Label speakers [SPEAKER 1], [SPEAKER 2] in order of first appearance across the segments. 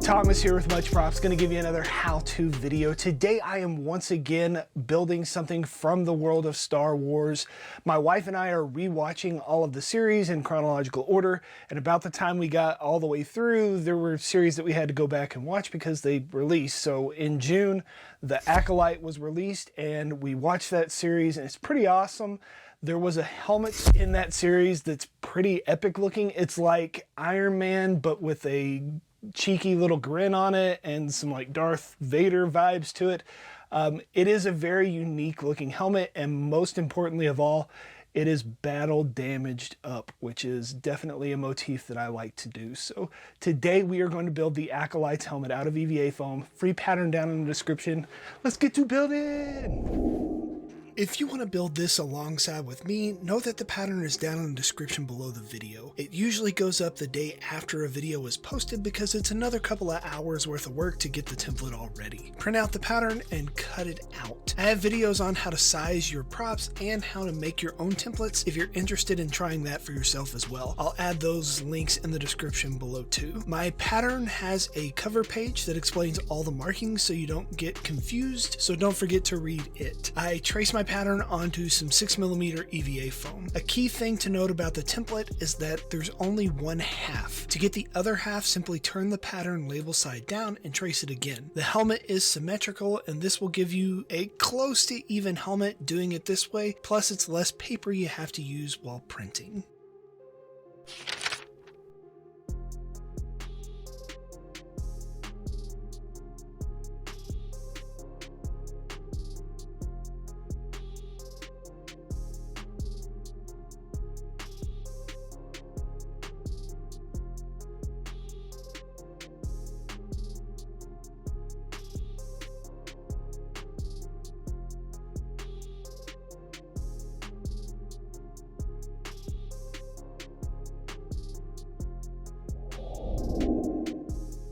[SPEAKER 1] Thomas here with Much Props, going to give you another how-to video. Today I am once again building something from the world of Star Wars. My wife and I are rewatching all of the series in chronological order, and about the time we got all the way through, there were series that we had to go back and watch because they released. So in June, The Acolyte was released, and we watched that series, and it's pretty awesome. There was a helmet in that series that's pretty epic looking. It's like Iron Man, but with a cheeky little grin on it and some like Darth Vader vibes to it. It is a very unique looking helmet, and most importantly of all, it is battle damaged up, which is definitely a motif that I like to do. So today we are going to build the Acolyte's helmet out of EVA foam. Free pattern down in the description. Let's get to building! If you want to build this alongside with me, know that the pattern is down in the description below the video. It usually goes up the day after a video is posted because it's another couple of hours worth of work to get the template all ready. Print out the pattern and cut it out. I have videos on how to size your props and how to make your own templates if you're interested in trying that for yourself as well. I'll add those links in the description below too. My pattern has a cover page that explains all the markings so you don't get confused, so don't forget to read it. I trace my pattern onto some 6mm EVA foam. A key thing to note about the template is that there's only one half. To get the other half, simply turn the pattern label side down and trace it again. The helmet is symmetrical, and this will give you a close to even helmet doing it this way, plus it's less paper you have to use while printing.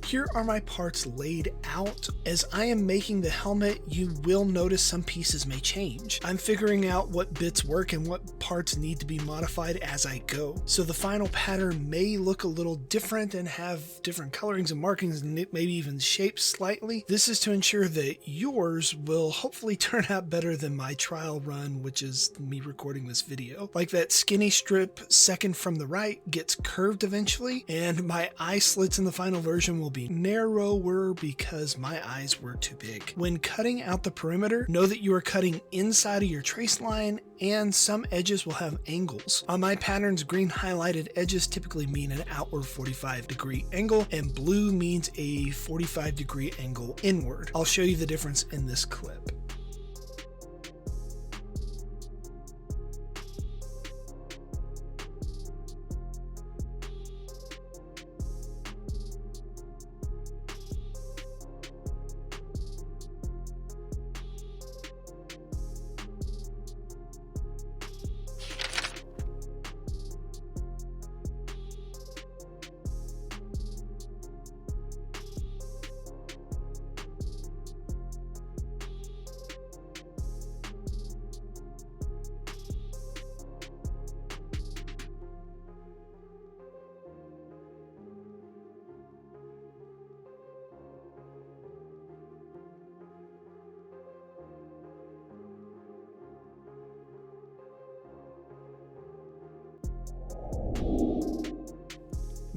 [SPEAKER 1] Here are my parts laid out. As I am making the helmet, you will notice some pieces may change. I'm figuring out what bits work and what parts need to be modified as I go. So the final pattern may look a little different and have different colorings and markings and maybe even shapes slightly. This is to ensure that yours will hopefully turn out better than my trial run, which is me recording this video. Like that skinny strip second from the right gets curved eventually, and my eye slits in the final version will be narrower because my eyes were too big. When cutting out the perimeter, know that you are cutting inside of your trace line, and some edges will have angles. On my patterns, green highlighted edges typically mean an outward 45-degree angle, and blue means a 45-degree angle inward. I'll show you the difference in this clip.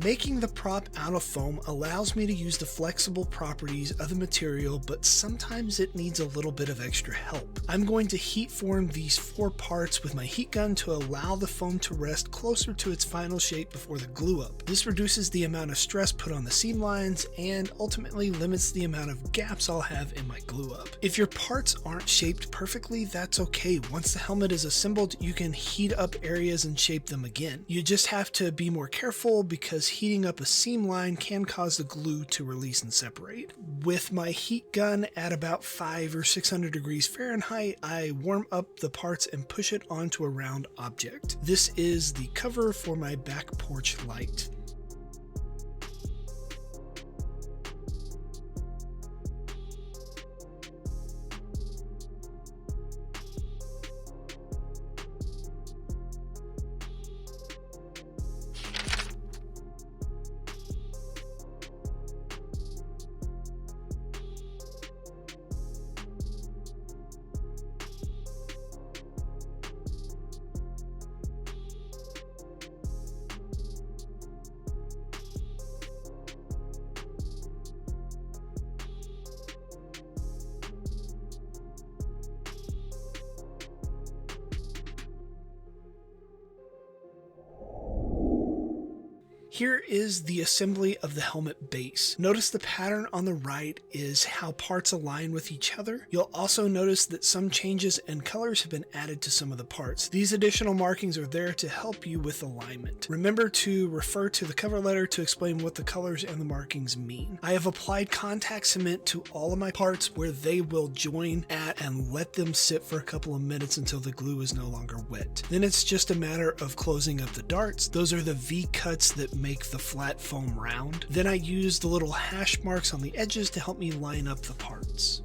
[SPEAKER 1] Making the prop out of foam allows me to use the flexible properties of the material, but sometimes it needs a little bit of extra help. I'm going to heat form these 4 parts with my heat gun to allow the foam to rest closer to its final shape before the glue up. This reduces the amount of stress put on the seam lines and ultimately limits the amount of gaps I'll have in my glue up. If your parts aren't shaped perfectly, that's okay. Once the helmet is assembled, you can heat up areas and shape them again. You just have to be more careful because heating up a seam line can cause the glue to release and separate. With my heat gun at about 500 or 600 degrees Fahrenheit, I warm up the parts and push it onto a round object. This is the cover for my back porch light. Here is the assembly of the helmet base. Notice the pattern on the right is how parts align with each other. You'll also notice that some changes and colors have been added to some of the parts. These additional markings are there to help you with alignment. Remember to refer to the cover letter to explain what the colors and the markings mean. I have applied contact cement to all of my parts where they will join at and let them sit for a couple of minutes until the glue is no longer wet. Then it's just a matter of closing up the darts. Those are the V cuts that make the flat foam round. Then I use the little hash marks on the edges to help me line up the parts.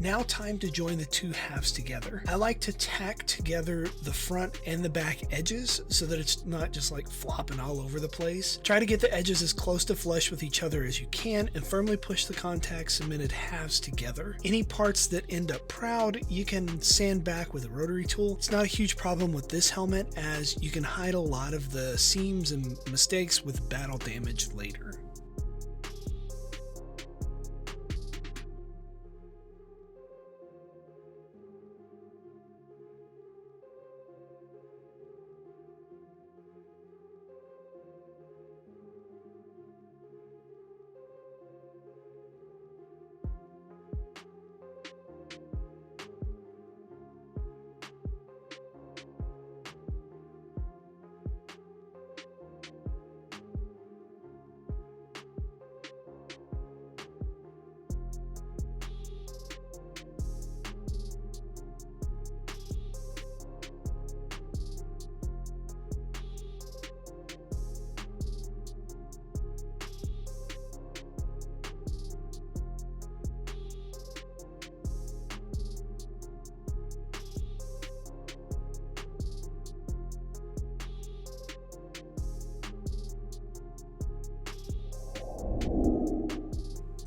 [SPEAKER 1] Now time to join the two halves together. I like to tack together the front and the back edges so that it's not just like flopping all over the place. Try to get the edges as close to flush with each other as you can and firmly push the contact cemented halves together. Any parts that end up proud, you can sand back with a rotary tool. It's not a huge problem with this helmet as you can hide a lot of the seams and mistakes with battle damage later.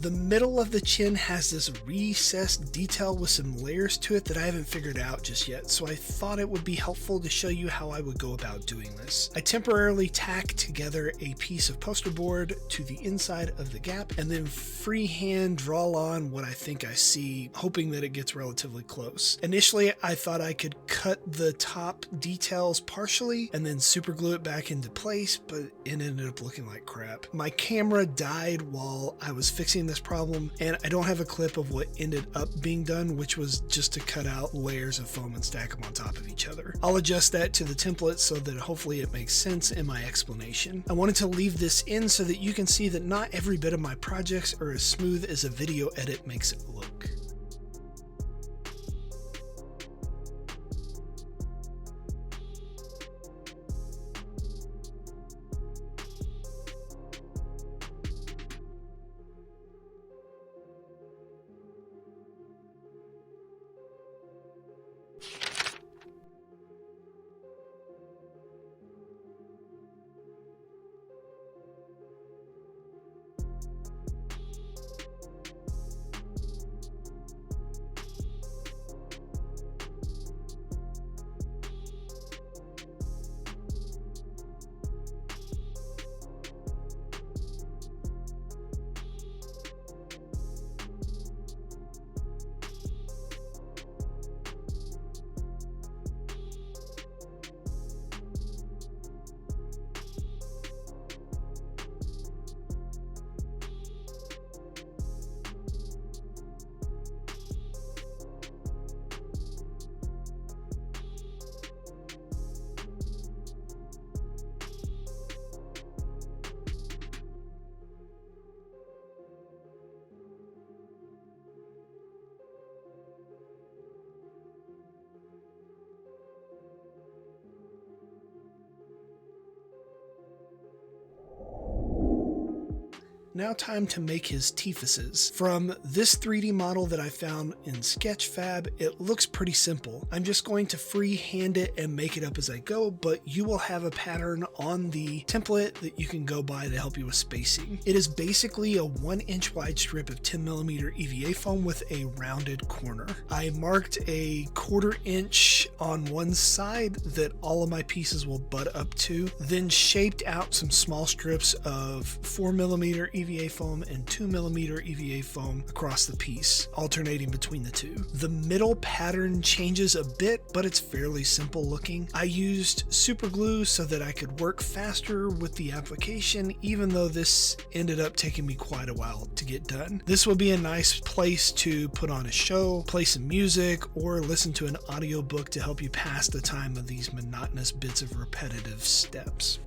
[SPEAKER 1] The middle of the chin has this recessed detail with some layers to it that I haven't figured out just yet, so I thought it would be helpful to show you how I would go about doing this. I temporarily tack together a piece of poster board to the inside of the gap and then freehand draw on what I think I see, hoping that it gets relatively close. Initially, I thought I could cut the top details partially and then super glue it back into place, but it ended up looking like crap. My camera died while I was fixing this problem, and I don't have a clip of what ended up being done, which was just to cut out layers of foam and stack them on top of each other. I'll adjust that to the template so that hopefully it makes sense in my explanation. I wanted to leave this in so that you can see that not every bit of my projects are as smooth as a video edit makes it look. Now time to make his teefuses. From this 3D model that I found in Sketchfab, it looks pretty simple. I'm just going to freehand it and make it up as I go, but you will have a pattern on the template that you can go by to help you with spacing. It is basically a 1-inch wide strip of 10mm EVA foam with a rounded corner. I marked a 1/4 inch on one side that all of my pieces will butt up to, then shaped out some small strips of 4mm EVA foam and 2mm EVA foam across the piece, alternating between the two. The middle pattern changes a bit, but it's fairly simple looking. I used super glue so that I could work faster with the application, even though this ended up taking me quite a while to get done. This will be a nice place to put on a show, play some music, or listen to an audiobook to help you pass the time of these monotonous bits of repetitive steps.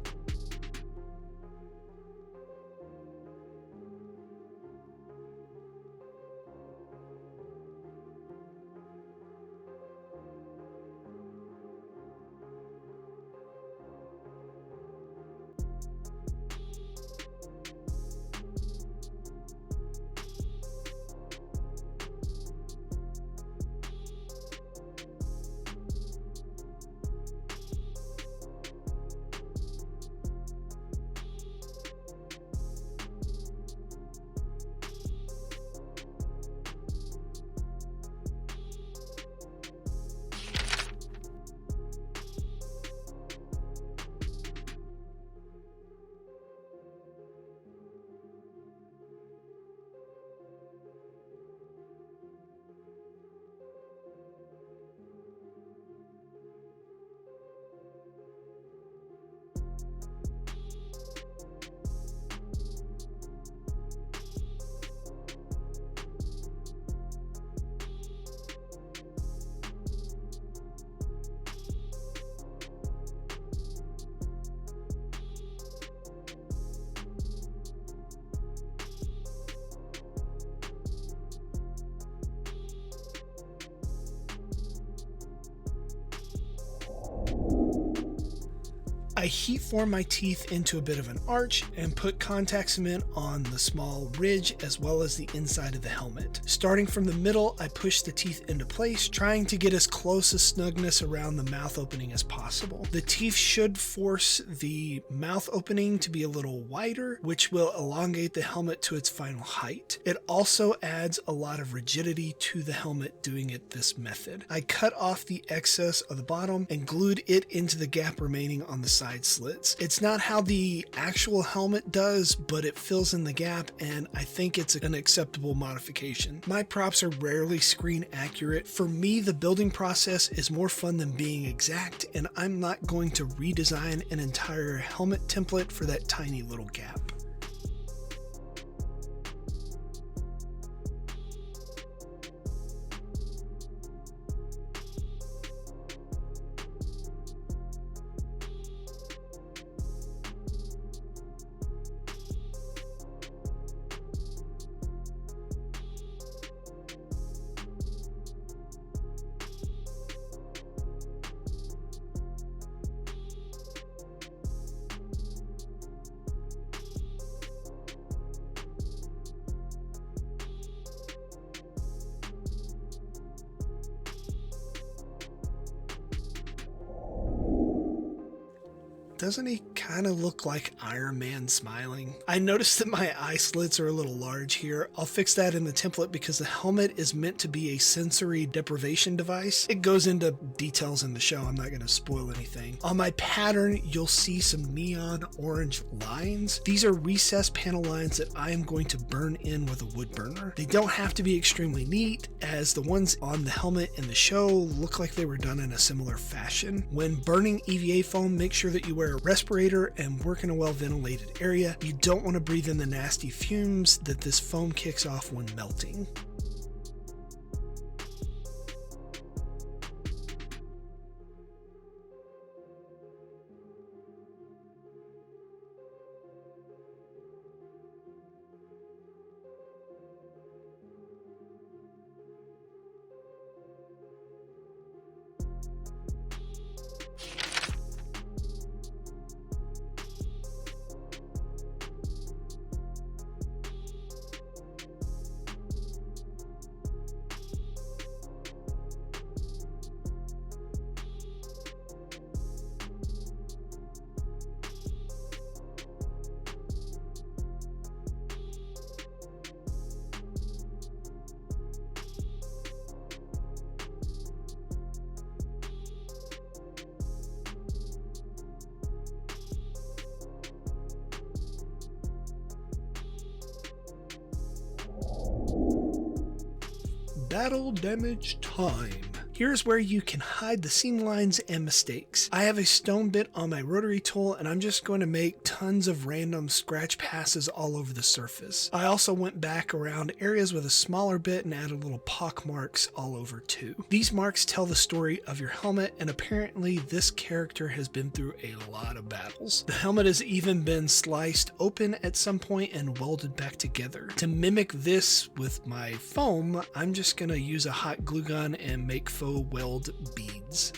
[SPEAKER 1] I heat form my teeth into a bit of an arch and put contact cement on the small ridge as well as the inside of the helmet. Starting from the middle, I push the teeth into place, trying to get as close a snugness around the mouth opening as possible. The teeth should force the mouth opening to be a little wider, which will elongate the helmet to its final height. It also adds a lot of rigidity to the helmet doing it this method. I cut off the excess of the bottom and glued it into the gap remaining on the side slits. It's not how the actual helmet does, but it fills in the gap, and I think it's an acceptable modification. My props are rarely screen accurate. For me, the building process is more fun than being exact, and I'm not going to redesign an entire helmet template for that tiny little gap. Doesn't he kind of look like Iron Man smiling? I noticed that my eye slits are a little large here. I'll fix that in the template because the helmet is meant to be a sensory deprivation device. It goes into details in the show. I'm not going to spoil anything. On my pattern, you'll see some neon orange lines. These are recessed panel lines that I am going to burn in with a wood burner. They don't have to be extremely neat, as the ones on the helmet in the show look like they were done in a similar fashion. When burning EVA foam, make sure that you wear a respirator and work in a well-ventilated area. You don't want to breathe in the nasty fumes that this foam kicks off when melting. battle damage time. Here's where you can hide the seam lines and mistakes. I have a stone bit on my rotary tool and I'm just going to make tons of random scratch passes all over the surface. I also went back around areas with a smaller bit and added little pock marks all over too. These marks tell the story of your helmet, and apparently this character has been through a lot of battles. The helmet has even been sliced open at some point and welded back together. To mimic this with my foam, I'm just going to use a hot glue gun and make faux weld beads.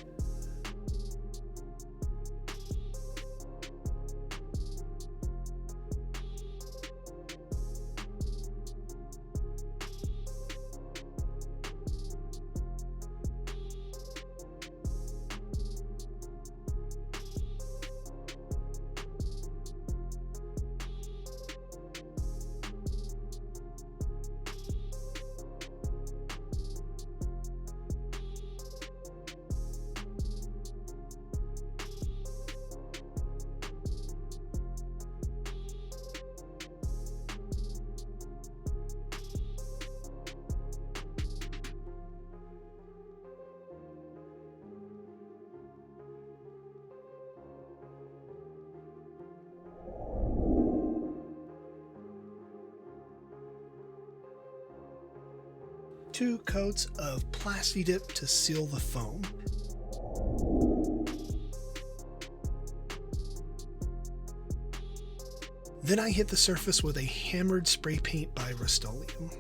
[SPEAKER 1] Two coats of Plasti Dip to seal the foam. Then I hit the surface with a hammered spray paint by Rust-Oleum.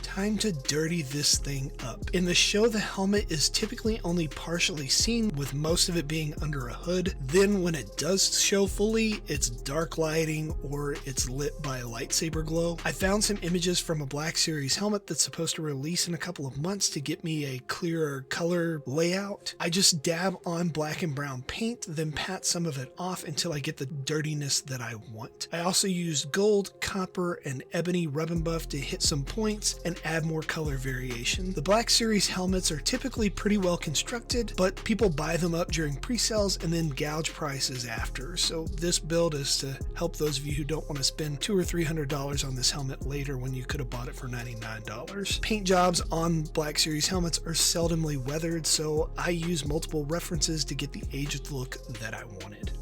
[SPEAKER 1] Time to dirty this thing up. In the show, the helmet is typically only partially seen, with most of it being under a hood. Then when it does show fully, it's dark lighting or it's lit by a lightsaber glow. I found some images from a Black Series helmet that's supposed to release in a couple of months to get me a clearer color layout. I just dab on black and brown paint, then pat some of it off until I get the dirtiness that I want. I also used gold, copper, and ebony rub and buff to hit some points and add more color variation. The Black Series helmets are typically pretty well constructed, but people buy them up during pre-sales and then gouge prices after. So this build is to help those of you who don't want to spend $200 or $300 on this helmet later when you could have bought it for $99. Paint jobs on Black Series helmets are seldomly weathered, so I use multiple references to get the aged look that I wanted.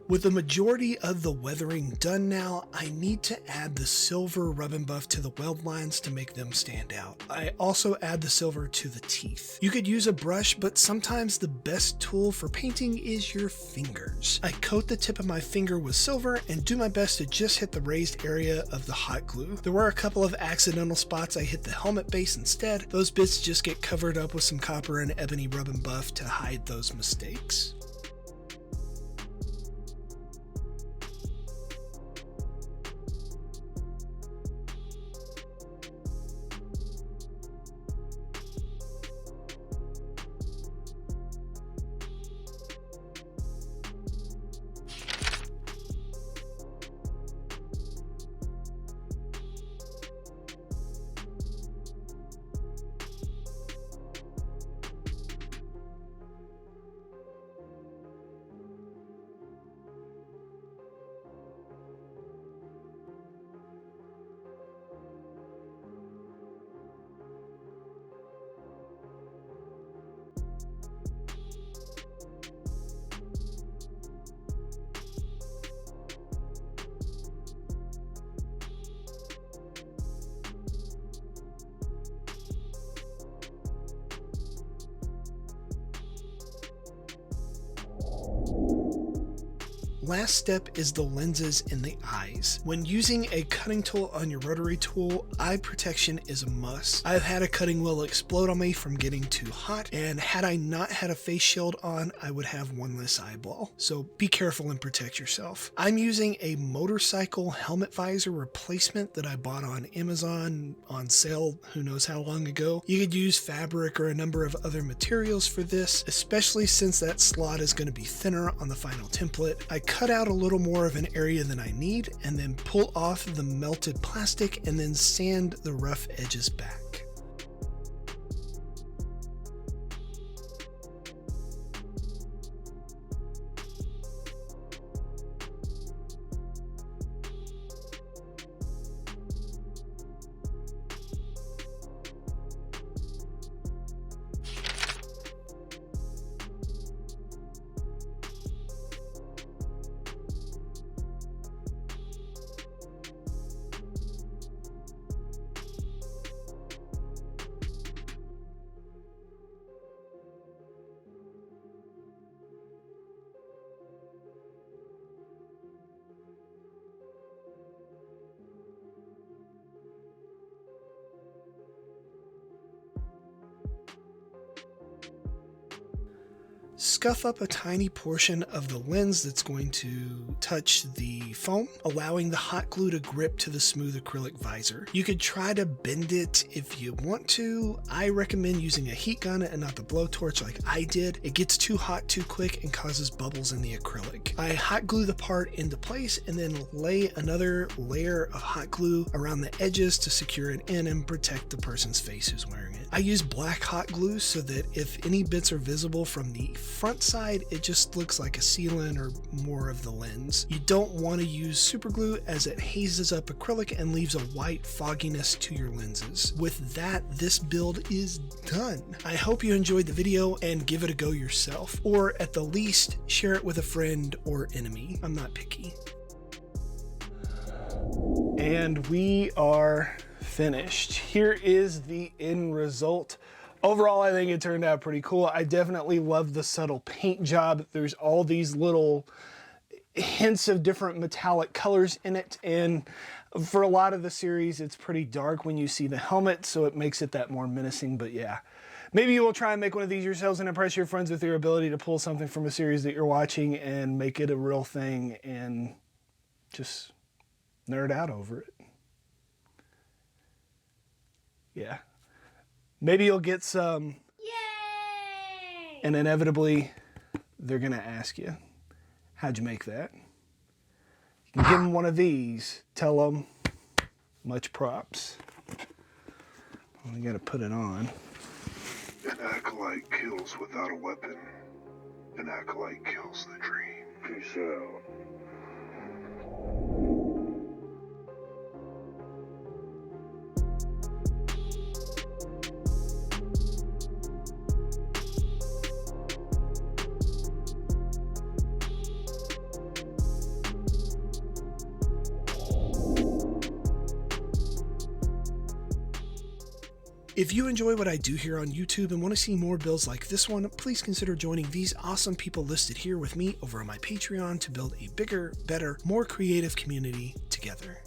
[SPEAKER 1] With the majority of the weathering done now, I need to add the silver rub and buff to the weld lines to make them stand out. I also add the silver to the teeth. You could use a brush, but sometimes the best tool for painting is your fingers. I coat the tip of my finger with silver and do my best to just hit the raised area of the hot glue. There were a couple of accidental spots I hit the helmet base instead. Those bits just get covered up with some copper and ebony rub and buff to hide those mistakes. Last step is the lenses and the eyes. When using a cutting tool on your rotary tool, eye protection is a must. I've had a cutting wheel explode on me from getting too hot, and had I not had a face shield on, I would have one less eyeball. So be careful and protect yourself. I'm using a motorcycle helmet visor replacement that I bought on Amazon on sale who knows how long ago. You could use fabric or a number of other materials for this, especially since that slot is going to be thinner on the final template. I cut out a little more of an area than I need and then pull off the melted plastic and then sand the rough edges back. Scuff up a tiny portion of the lens that's going to touch the foam, allowing the hot glue to grip to the smooth acrylic visor. You could try to bend it if you want to. I recommend using a heat gun and not the blowtorch like I did. It gets too hot too quick and causes bubbles in the acrylic. I hot glue the part into place and then lay another layer of hot glue around the edges to secure it in and protect the person's face who's wearing it. I use black hot glue so that if any bits are visible from the front side, it just looks like a sealant or more of the lens. You don't want to use super glue as it hazes up acrylic and leaves a white fogginess to your lenses. With that, this build is done. I hope you enjoyed the video and give it a go yourself, or at the least share it with a friend or enemy. I'm not picky. And we are finished. Here is the end result. Overall, I think it turned out pretty cool. I definitely love the subtle paint job. There's all these little hints of different metallic colors in it, and for a lot of the series, it's pretty dark when you see the helmet, so it makes it that more menacing. But yeah, maybe you will try and make one of these yourselves and impress your friends with your ability to pull something from a series that you're watching and make it a real thing and just nerd out over it. Yeah. Maybe you'll get some. Yay! And inevitably, they're going to ask you, how'd you make that? You can give them one of these. Tell them, much props. Well, you got to put it on.
[SPEAKER 2] An acolyte kills without a weapon. An acolyte kills the dream. Peace out.
[SPEAKER 1] If you enjoy what I do here on YouTube and want to see more builds like this one, please consider joining these awesome people listed here with me over on my Patreon to build a bigger, better, more creative community together.